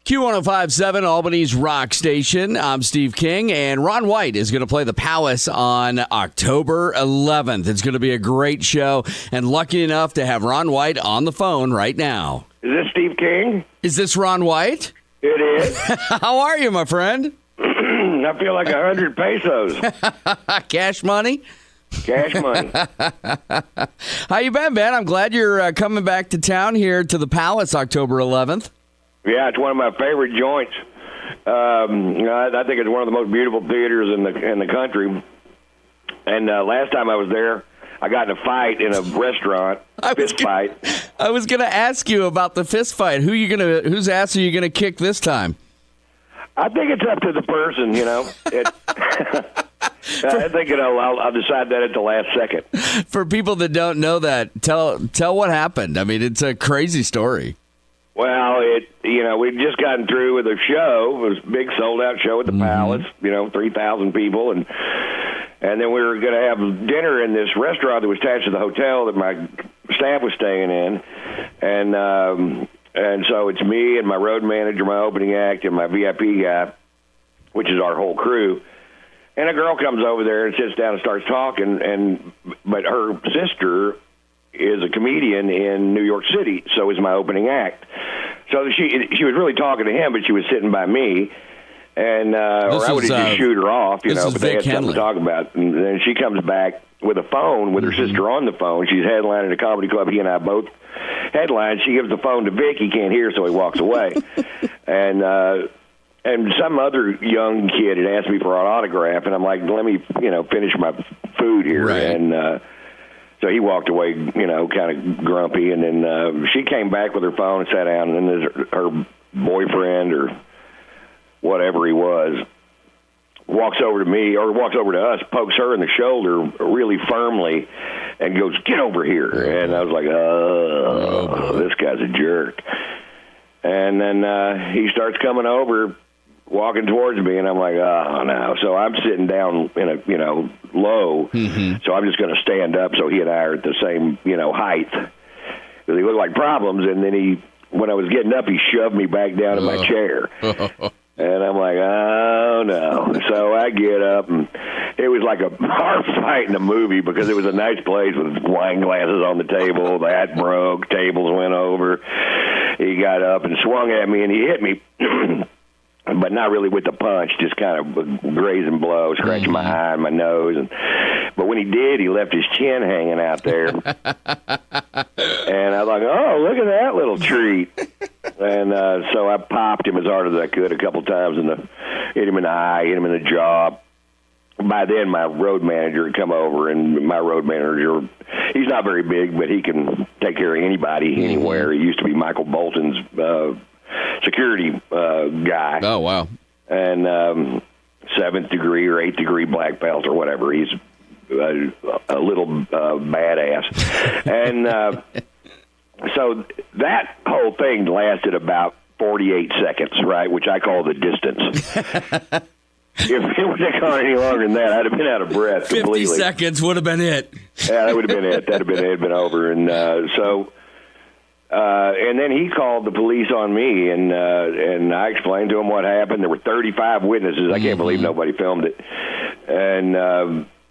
Q1057, Albany's rock station. I'm Steve King, and Ron White is going to play the Palace on October 11th. It's going to be a great show, and lucky enough to have Ron White on the phone right now. Is this Steve King? Is this Ron White? It is. How are you, my friend? I feel like 100 pesos. Cash money? Cash money. How you been, man? I'm glad you're coming back to town here to the Palace October 11th. Yeah, it's one of my favorite joints. I think it's one of the most beautiful theaters in the country. And last time I was there, I got in a fight in a restaurant, fist fight. I was going to ask you about the fist fight. Whose ass are you going to kick this time? I think it's up to the person, you know. I think I'll decide that at the last second. For people that don't know that, tell what happened. I mean, it's a crazy story. Well, we'd just gotten through with a show. It was a big sold-out show at the Palace, 3,000 people. And then we were going to have dinner in this restaurant that was attached to the hotel that my staff was staying in. And so it's me and my road manager, my opening act, and my VIP guy, which is our whole crew. And a girl comes over there and sits down and starts talking. But her sister is a comedian in New York City, so is my opening act. So she was really talking to him, but she was sitting by me, and or I would have just shoot her off, but they had something to talk about. And then she comes back with a phone, with her sister on the phone. She's headlining a comedy club. He and I both headline. She gives the phone to Vic. He can't hear, so he walks away. And some other young kid had asked me for an autograph, and I'm like, let me, finish my food here. Right. And so he walked away, kind of grumpy. And then she came back with her phone and sat down, and then her boyfriend or whatever he was walks over to us, pokes her in the shoulder really firmly, and goes, "Get over here." And I was like, oh, this guy's a jerk. And then he starts coming over, walking towards me, and I'm like, oh, no. So I'm sitting down in a, low, so I'm just going to stand up so he and I are at the same, height. Because he looked like problems, and then when I was getting up, he shoved me back down in my chair. And I'm like, oh, no. So I get up, and it was like a bar fight in a movie because it was a nice place with wine glasses on the table. That broke. Tables went over. He got up and swung at me, and he hit me, but not really with the punch, just kind of a grazing blow, scratching my eye and my nose. But when he did, he left his chin hanging out there. And I was like, oh, look at that little treat. And so I popped him as hard as I could a couple times, hit him in the eye, hit him in the jaw. By then, my road manager had come over, and my road manager, he's not very big, but he can take care of anybody anywhere. He used to be Michael Bolton's security guy. Oh, wow. And 7th degree or 8th degree black belt or whatever. He's a little badass. And so that whole thing lasted about 48 seconds, right, which I call the distance. If it would have gone any longer than that, I'd have been out of breath completely. 50 seconds would have been it. Yeah, that would have been it. That would have been over. And and then he called the police on me, and I explained to him what happened. There were 35 witnesses. I can't believe nobody filmed it.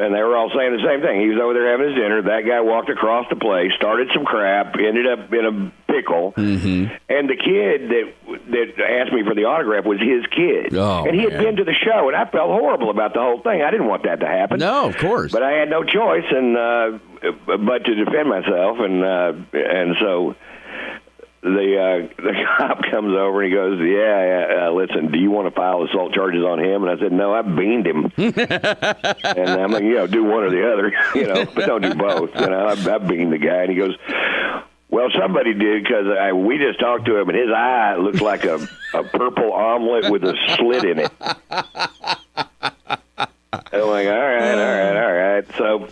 And they were all saying the same thing. He was over there having his dinner. That guy walked across the place, started some crap, ended up in a pickle. And the kid that asked me for the autograph was his kid. Oh, and he had been to the show, and I felt horrible about the whole thing. I didn't want that to happen. No, of course. But I had no choice, but to defend myself. And so the cop comes over and he goes, listen, do you want to file assault charges on him? And I said, no, I beaned him. And I'm like, do one or the other, but don't do both. I beaned the guy. And he goes, well, somebody did, because we just talked to him, and his eye looks like a purple omelet with a slit in it. I'm like, all right. So,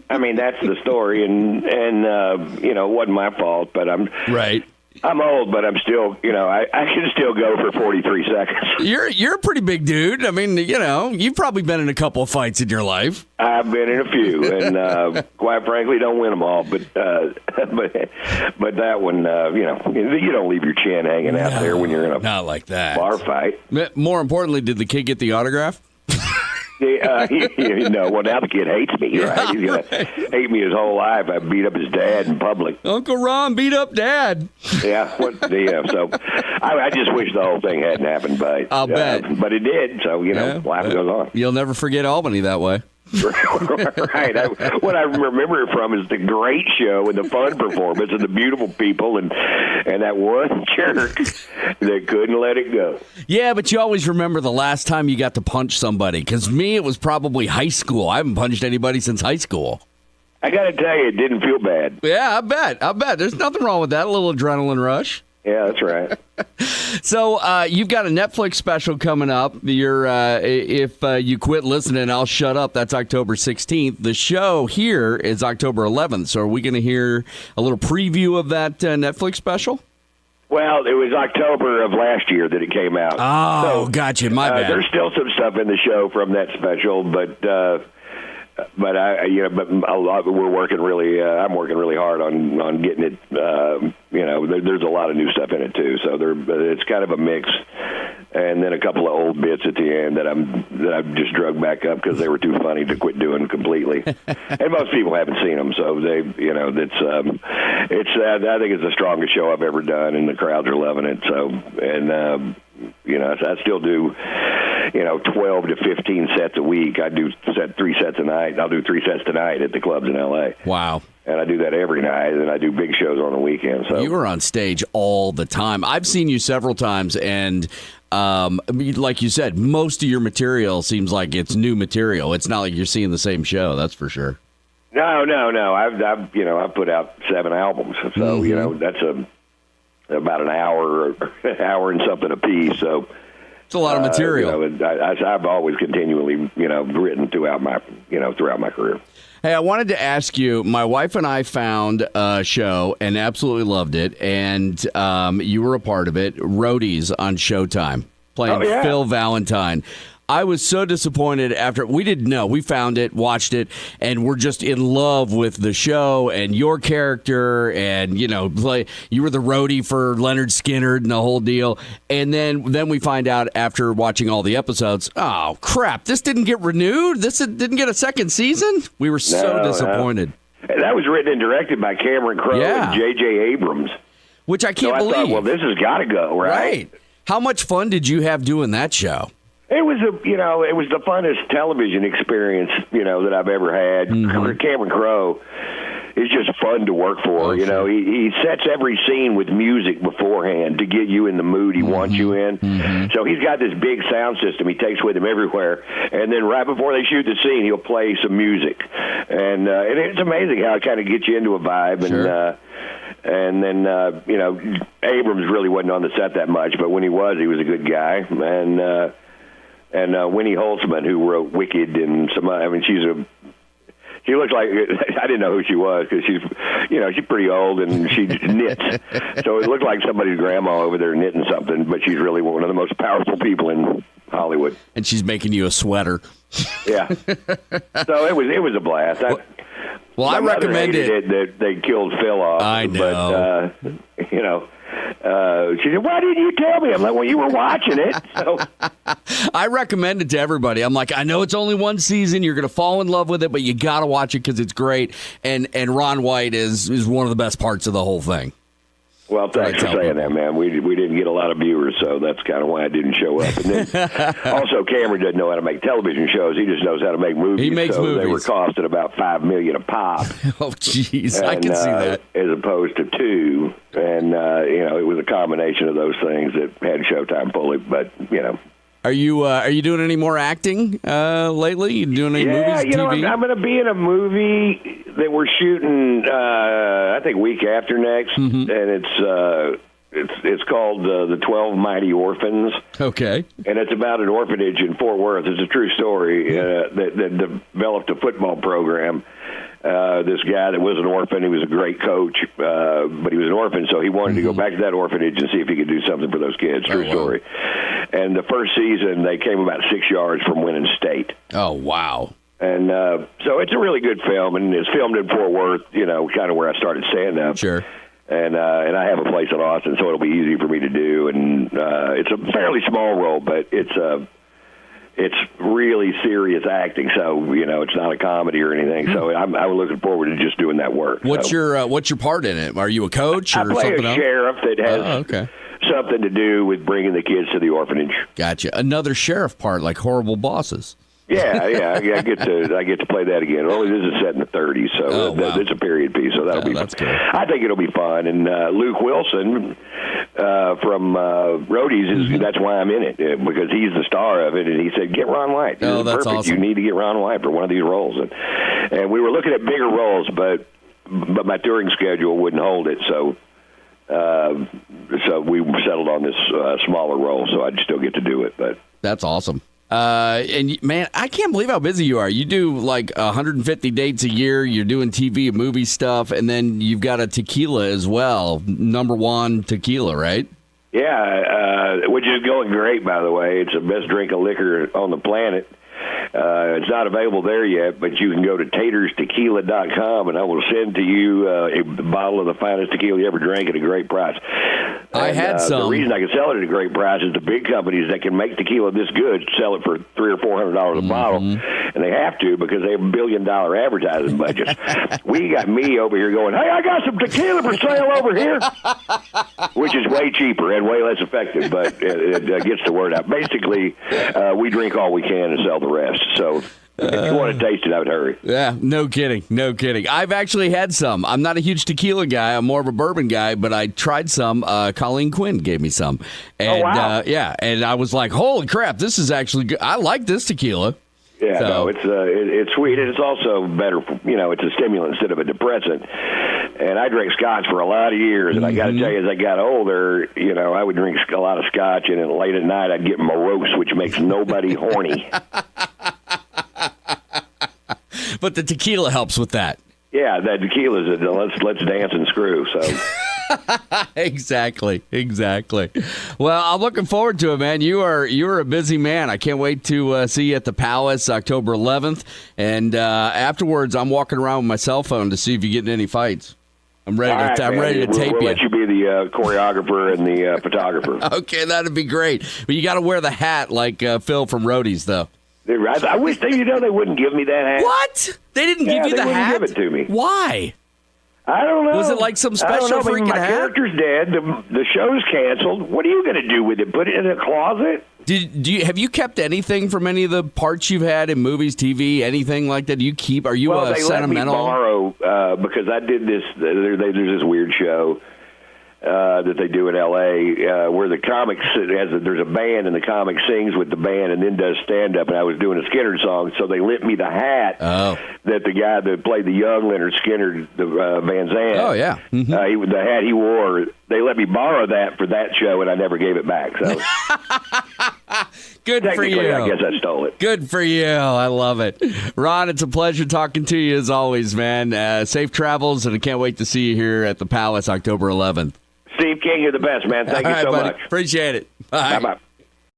I mean, that's the story, and it wasn't my fault, but right. I'm old, but I'm still, I can still go for 43 seconds. You're a pretty big dude. I mean, you've probably been in a couple of fights in your life. I've been in a few, and quite frankly, don't win them all. But that one, you don't leave your chin hanging out there when you're in a not like that bar fight. More importantly, did the kid get the autograph? Well, now the kid hates me, right? He's going to hate me his whole life. I beat up his dad in public. Uncle Ron beat up Dad. Yeah, so I just wish the whole thing hadn't happened, but I'll bet. But it did, so, life goes on. You'll never forget Albany that way. Right. What I remember it from is the great show and the fun performance and the beautiful people and that one jerk that couldn't let it go. Yeah, but you always remember the last time you got to punch somebody. Because me, it was probably high school. I haven't punched anybody since high school. I got to tell you, it didn't feel bad. Yeah, I bet. There's nothing wrong with that. A little adrenaline rush. Yeah, that's right. So you've got a Netflix special coming up. If you quit listening, I'll shut up. That's October 16th. The show here is October 11th. So are we going to hear a little preview of that Netflix special? Well, it was October of last year that it came out. Oh, gotcha. My bad. There's still some stuff in the show from that special, but we're working really. I'm working really hard on getting it. There's a lot of new stuff in it too. So it's kind of a mix, and then a couple of old bits at the end that I've just drug back up because they were too funny to quit doing completely. And most people haven't seen them, so they, I think it's the strongest show I've ever done, and the crowds are loving it. So, and I still do, 12 to 15 sets a week. I do 3 sets a night. I'll do 3 sets tonight at the clubs in L.A. Wow. And I do that every night, and I do big shows on the weekend. So you are on stage all the time. I've seen you several times, and like you said, most of your material seems like it's new material. It's not like you're seeing the same show. That's for sure. No. I've put out 7 albums, so that's about an hour and something a piece. So it's a lot of material. I've always continually, written throughout my career. Hey, I wanted to ask you, my wife and I found a show and absolutely loved it, and you were a part of it, Roadies on Showtime, playing Phil Valentine. I was so disappointed after we didn't know. We found it, watched it, and we're just in love with the show and your character. And you were the roadie for Leonard Skinner and the whole deal. And then we find out after watching all the episodes, oh crap! This didn't get renewed. This didn't get a second season. We were so disappointed. No. That was written and directed by Cameron Crowe and J.J. Abrams, which I can't believe. I thought, well, this has got to go, right? How much fun did you have doing that show? It was it was the funnest television experience, that I've ever had. Mm-hmm. Cameron Crowe is just fun to work for. He sets every scene with music beforehand to get you in the mood he wants you in. Mm-hmm. So he's got this big sound system he takes with him everywhere, and then right before they shoot the scene, he'll play some music, and it's amazing how it kind of gets you into a vibe. Sure. And then Abrams really wasn't on the set that much, but when he was a good guy, and Winnie Holtzman, who wrote Wicked and she looks like, I didn't know who she was because she's pretty old and she knits. So it looked like somebody's grandma over there knitting something, but she's really one of the most powerful people in Hollywood. And she's making you a sweater. Yeah. So it was a blast. I recommend it. That they killed Phil off. I know. But, she said, why didn't you tell me? I'm like, well, you were watching it. So I recommend it to everybody. I'm like, I know it's only one season. You're going to fall in love with it, but you got to watch it because it's great. And Ron White is one of the best parts of the whole thing. Well, thanks for saying that, man. We didn't get a lot of viewers, so that's kind of why I didn't show up. And then also, Cameron doesn't know how to make television shows. He just knows how to make movies. He makes movies. They were costing about $5 million a pop. Oh, jeez, I can see that. As opposed to 2, and it was a combination of those things that had Showtime pull it. But Are you doing any more acting lately? You doing any movies? Yeah, TV? I'm going to be in a movie that we're shooting. I think week after next, and it's called The 12 Mighty Orphans. Okay, and it's about an orphanage in Fort Worth. It's a true story that developed a football program this guy that was an orphan. He was a great coach, but he was an orphan, so he wanted to go back to that orphanage and see if he could do something for those kids. True story. And the first season, they came about 6 yards from winning state. Oh, wow. And so it's a really good film, and it's filmed in Fort Worth, kind of where I started stand-up. Sure. And I have a place in Austin, so it'll be easy for me to do. And it's a fairly small role, but it's really serious acting, so it's not a comedy or anything. So I'm looking forward to just doing that work. What's your part in it? Are you a coach or I play something a sheriff that has something to do with bringing the kids to the orphanage. Gotcha. Another sheriff part, like Horrible Bosses. Yeah, I get to play that again. Only this is set in the 30s, so it's a period piece, so that'll be fun. Good. I think it'll be fun. And Luke Wilson from Roadies that's why I'm in it, because he's the star of it. And he said, "Get Ron White. Oh, that's perfect. Awesome. You need to get Ron White for one of these roles." And we were looking at bigger roles, but my touring schedule wouldn't hold it, so we settled on this smaller role, so I'd still get to do it. But that's awesome. And man, I can't believe how busy you are. You do like 150 dates a year. You're doing TV and movie stuff, and then you've got a tequila as well. #1 tequila, right? Yeah, which is going great, by the way. It's the best drink of liquor on the planet. It's not available there yet, but you can go to taterstequila.com, and I will send to you a bottle of the finest tequila you ever drank at a great price. I had some. The reason I can sell it at a great price is the big companies that can make tequila this good sell it for $300 or $400 a bottle, and they have to because they have $1 billion advertising budgets. We got me over here going, "Hey, I got some tequila for sale over here," which is way cheaper and way less effective, but it gets the word out. Basically, we drink all we can and sell the rest. So if you want to taste it, I would hurry. Yeah, no kidding. I've actually had some. I'm not a huge tequila guy. I'm more of a bourbon guy, but I tried some. Colleen Quinn gave me some. And, wow. And I was like, holy crap, this is actually good. I like this tequila. Yeah, no, it's sweet, and it's also better. It's a stimulant instead of a depressant. And I drank scotch for a lot of years, and I got to tell you, as I got older, I would drink a lot of scotch, and then late at night I'd get morose, which makes nobody horny. But the tequila helps with that. Yeah, that tequila's let's dance and screw. So. Exactly. Well, I'm looking forward to it, man. You're a busy man. I can't wait to see you at the Palace October 11th, and afterwards, I'm walking around with my cell phone to see if you get in any fights. I'm ready to tape you. We'll let you be the choreographer and the photographer. Okay, that'd be great. But you got to wear the hat like Phil from Roadies, though. I wish they wouldn't give me that hat. What? They didn't give you the hat? Give it to me. Why? I don't know. Was it like some special freaking my hat? My character's dead. The show's canceled. What are you going to do with it? Put it in a closet? Have you kept anything from any of the parts you've had in movies, TV, anything like that? Do you keep? Are you sentimental? They let me borrow because I did this. There's this weird show that they do in L.A. Where the comics there's a band and the comic sings with the band and then does stand up. And I was doing a Skinner song, so they lent me the hat that the guy that played the young Leonard Skinner, the Van Zandt. Oh yeah, the hat he wore. They let me borrow that for that show, and I never gave it back. So good for you. I guess I stole it. Good for you. I love it, Ron. It's a pleasure talking to you as always, man. Safe travels, and I can't wait to see you here at the Palace October 11th. Steve King, you're the best, man. Thank you so much. Appreciate it. Bye. Bye-bye.